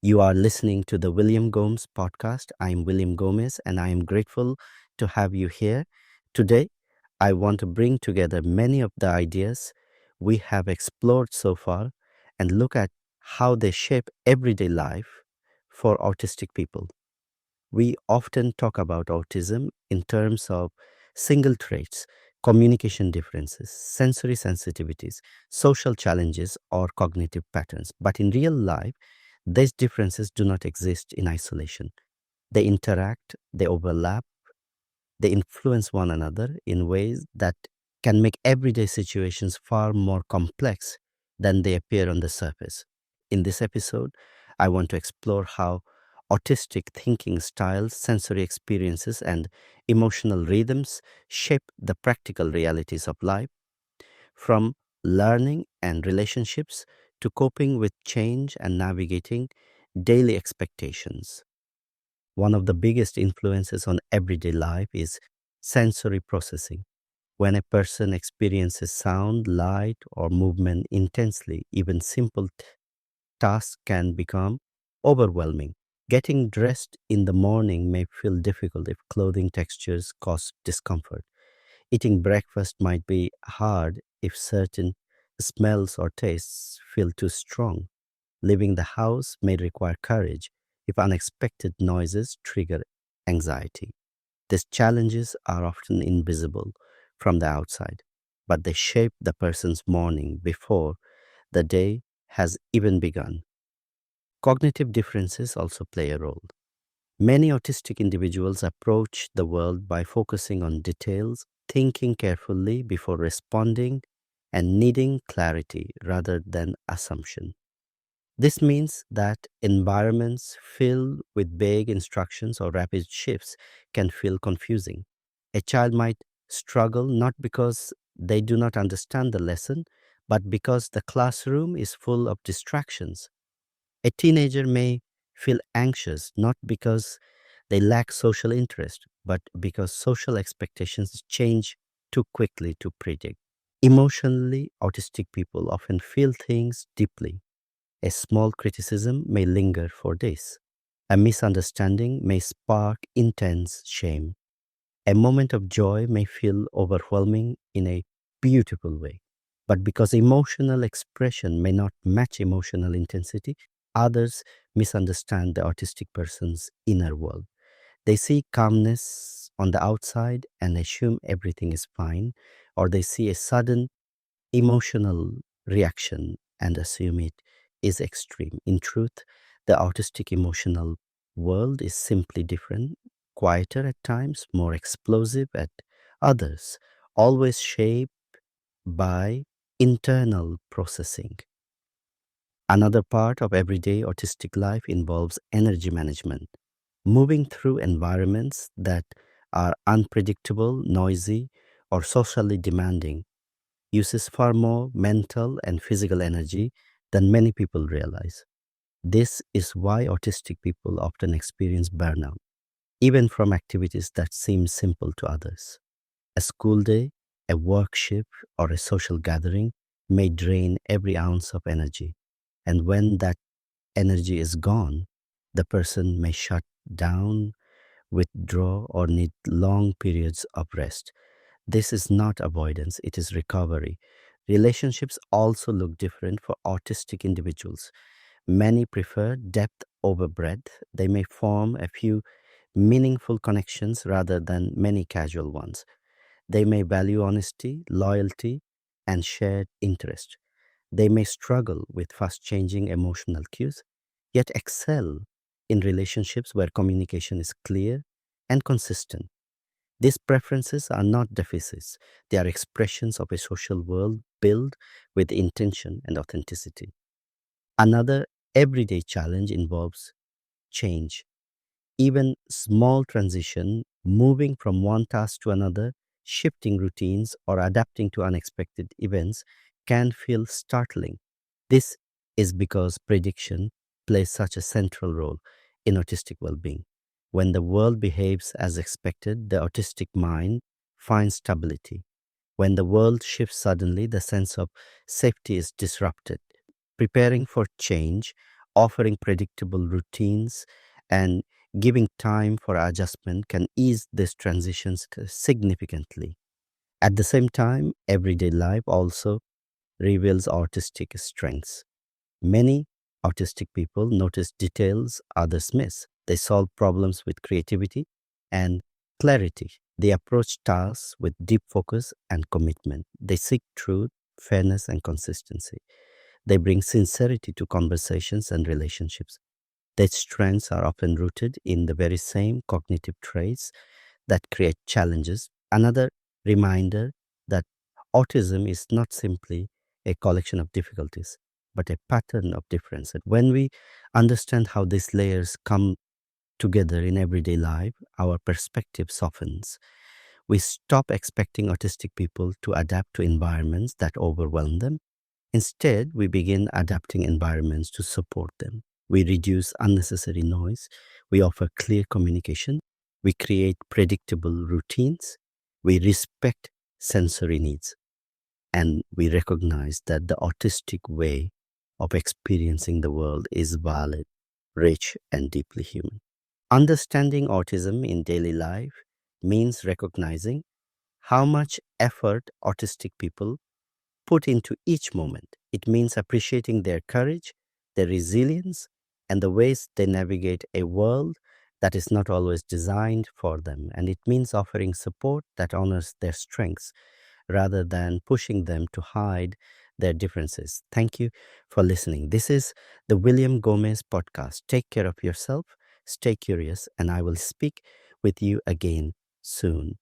You are listening to the William Gomes Podcast. I'm William Gomes and I am grateful to have you here. Today, I want to bring together many of the ideas we have explored so far and look at how they shape everyday life for autistic people. We often talk about autism in terms of single traits, communication differences, sensory sensitivities, social challenges, or cognitive patterns. But in real life, these differences do not exist in isolation. They interact, they overlap, they influence one another in ways that can make everyday situations far more complex than they appear on the surface. In this episode, I want to explore how autistic thinking styles, sensory experiences, and emotional rhythms shape the practical realities of life, from learning and relationships to coping with change and navigating daily expectations. One of the biggest influences on everyday life is sensory processing. When a person experiences sound, light, or movement intensely, even simple tasks can become overwhelming. Getting dressed in the morning may feel difficult if clothing textures cause discomfort. Eating breakfast might be hard if certain smells or tastes feel too strong. Leaving the house may require courage if unexpected noises trigger anxiety. These challenges are often invisible from the outside, but they shape the person's morning before the day has even begun. Cognitive differences also play a role. Many autistic individuals approach the world by focusing on details, thinking carefully before responding, and needing clarity rather than assumption. This means that environments filled with vague instructions or rapid shifts can feel confusing. A child might struggle not because they do not understand the lesson, but because the classroom is full of distractions. A teenager may feel anxious not because they lack social interest, but because social expectations change too quickly to predict. Emotionally, autistic people often feel things deeply. A small criticism may linger for days. A misunderstanding may spark intense shame. A moment of joy may feel overwhelming in a beautiful way. But because emotional expression may not match emotional intensity, others misunderstand the autistic person's inner world. They see calmness on the outside and assume everything is fine, or they see a sudden emotional reaction and assume it is extreme. In truth, the autistic emotional world is simply different, quieter at times, more explosive at others, always shaped by internal processing. Another part of everyday autistic life involves energy management. Moving through environments that are unpredictable, noisy, or socially demanding uses far more mental and physical energy than many people realize. This is why autistic people often experience burnout, even from activities that seem simple to others. A school day, a work shift, or a social gathering may drain every ounce of energy. And when that energy is gone, the person may shut down, withdraw, or need long periods of rest. This is not avoidance, it is recovery. Relationships also look different for autistic individuals. Many prefer depth over breadth. They may form a few meaningful connections rather than many casual ones. They may value honesty, loyalty, and shared interest. They may struggle with fast changing emotional cues, yet excel in relationships where communication is clear and consistent. These preferences are not deficits, they are expressions of a social world built with intention and authenticity. Another everyday challenge involves change. Even small transition, moving from one task to another, shifting routines, or adapting to unexpected events can feel startling. This is because prediction plays such a central role in autistic well being. When the world behaves as expected, the autistic mind finds stability. When the world shifts suddenly, the sense of safety is disrupted. Preparing for change offering predictable routines and giving time for adjustment can ease these transitions significantly. At the same time, everyday life also reveals autistic strengths. Many autistic people notice details others miss. They solve problems with creativity and clarity. They approach tasks with deep focus and commitment. They seek truth, fairness, and consistency. They bring sincerity to conversations and relationships. Their strengths are often rooted in the very same cognitive traits that create challenges. Another reminder that autism is not simply a collection of difficulties, but a pattern of difference. And when we understand how these layers come together in everyday life, our perspective softens. We stop expecting autistic people to adapt to environments that overwhelm them. Instead, we begin adapting environments to support them. We reduce unnecessary noise. We offer clear communication. We create predictable routines. We respect sensory needs. And we recognize that the autistic way of experiencing the world is valid, rich, and deeply human. Understanding autism in daily life means recognizing how much effort autistic people put into each moment. It means appreciating their courage, their resilience, and the ways they navigate a world that is not always designed for them. And it means offering support that honors their strengths rather than pushing them to hide their differences. Thank you for listening. This is the William Gomes Podcast. Take care of yourself, stay curious, and I will speak with you again soon.